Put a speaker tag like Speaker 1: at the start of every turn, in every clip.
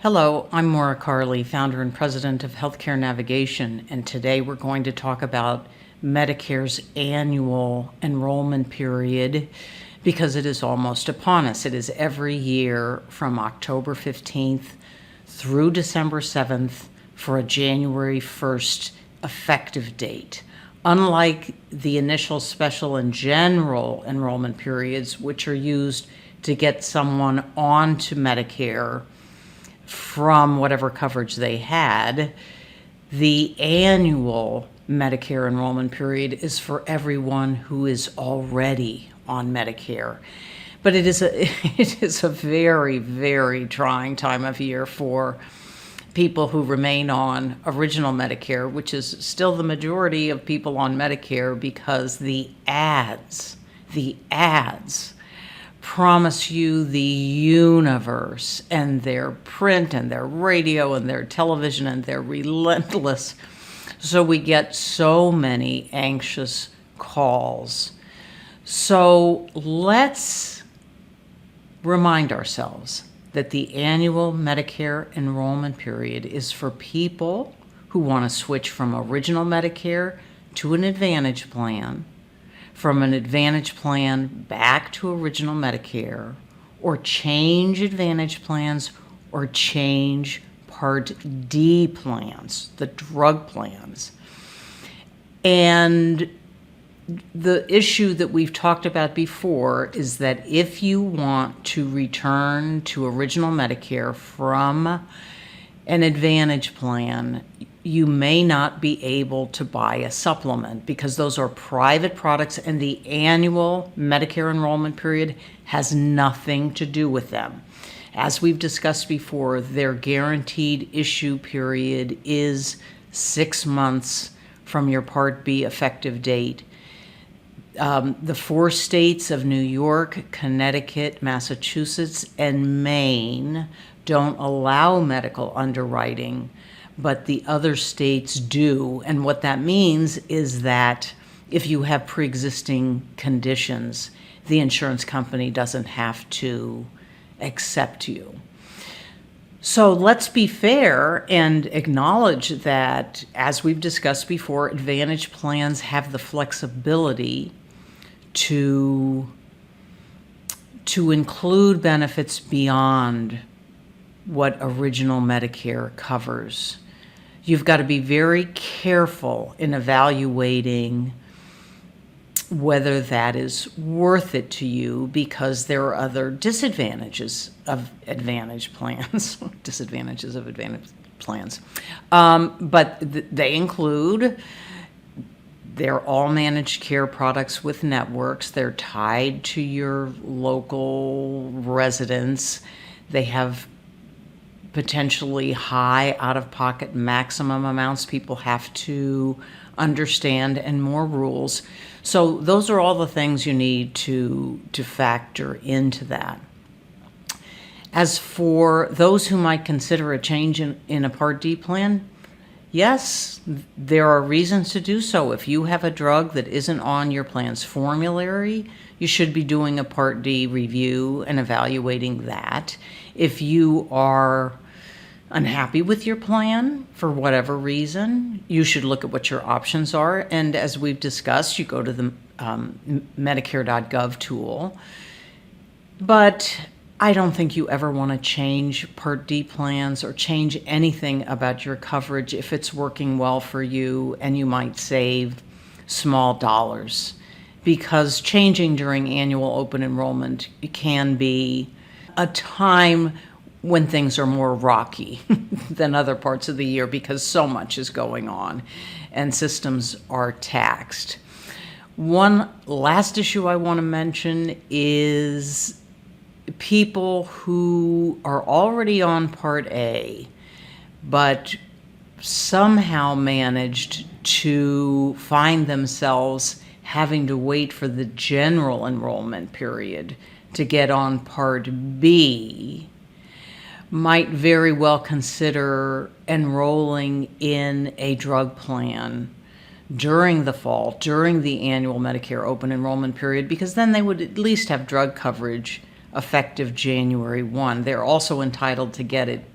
Speaker 1: Hello, I'm Maura Carley, founder and president of Healthcare Navigation, and today we're going to talk about Medicare's annual enrollment period because it is almost upon us. It is every year from October 15th through December 7th for a January 1st effective date. Unlike the initial special and general enrollment periods, which are used to get someone onto Medicare from whatever coverage they had, the annual Medicare enrollment period is for everyone who is already on Medicare. But it is a very, very trying time of year for people who remain on original Medicare, which is still the majority of people on Medicare, because the ads promise you the universe, and their print and their radio and their television, and they're relentless. So we get so many anxious calls. So let's remind ourselves that the annual Medicare enrollment period is for people who want to switch from original Medicare to an Advantage plan, from an Advantage plan back to original Medicare, or change Advantage plans, or change Part D plans, the drug plans. And the issue that we've talked about before is that if you want to return to original Medicare from an Advantage plan, you may not be able to buy a supplement because those are private products and the annual Medicare enrollment period has nothing to do with them. As we've discussed before, their guaranteed issue period is 6 months from your Part B effective date. The 4 states of New York, Connecticut, Massachusetts, and Maine don't allow medical underwriting, but the other states do. And what that means is that if you have pre-existing conditions, the insurance company doesn't have to accept you. So let's be fair and acknowledge that, as we've discussed before, Advantage plans have the flexibility to include benefits beyond what original Medicare covers. You've got to be very careful in evaluating whether that is worth it to you, because there are other disadvantages of Advantage plans, disadvantages of Advantage plans. But they include, they're all managed care products with networks. They're tied to your local residents. They have potentially high out-of-pocket maximum amounts people have to understand, and more rules. So those are all the things you need to factor into that. As for those who might consider a change in a Part D plan, yes, there are reasons to do so. If you have a drug that isn't on your plan's formulary, you should be doing a Part D review and evaluating that. If you are unhappy with your plan for whatever reason, you should look at what your options are. And as we've discussed, you go to the Medicare.gov tool. But I don't think you ever want to change Part D plans or change anything about your coverage if it's working well for you and you might save small dollars. Because changing during annual open enrollment can be a time when things are more rocky than other parts of the year, because so much is going on and systems are taxed. One last issue I want to mention is people who are already on Part A, but somehow managed to find themselves having to wait for the general enrollment period to get on Part B, might very well consider enrolling in a drug plan during the fall, during the annual Medicare open enrollment period, because then they would at least have drug coverage effective January 1. They're also entitled to get it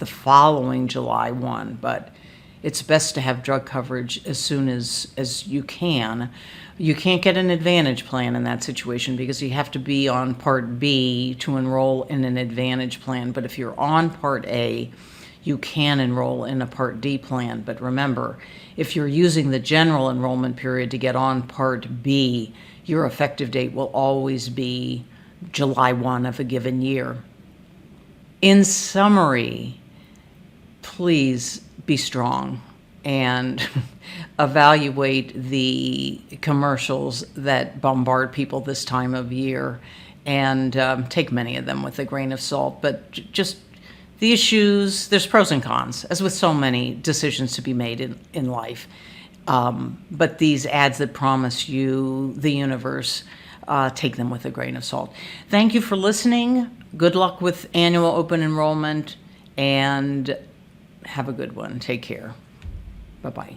Speaker 1: the following July 1, but it's best to have drug coverage as soon as you can. You can't get an Advantage plan in that situation because you have to be on Part B to enroll in an Advantage plan. But if you're on Part A, you can enroll in a Part D plan. But remember, if you're using the general enrollment period to get on Part B, your effective date will always be July 1 of a given year. In summary, please be strong and evaluate the commercials that bombard people this time of year, and take many of them with a grain of salt. But just the issues, there's pros and cons, as with so many decisions to be made in life. But these ads that promise you the universe, take them with a grain of salt. Thank you for listening. Good luck with annual open enrollment, and have a good one. Take care. Bye-bye.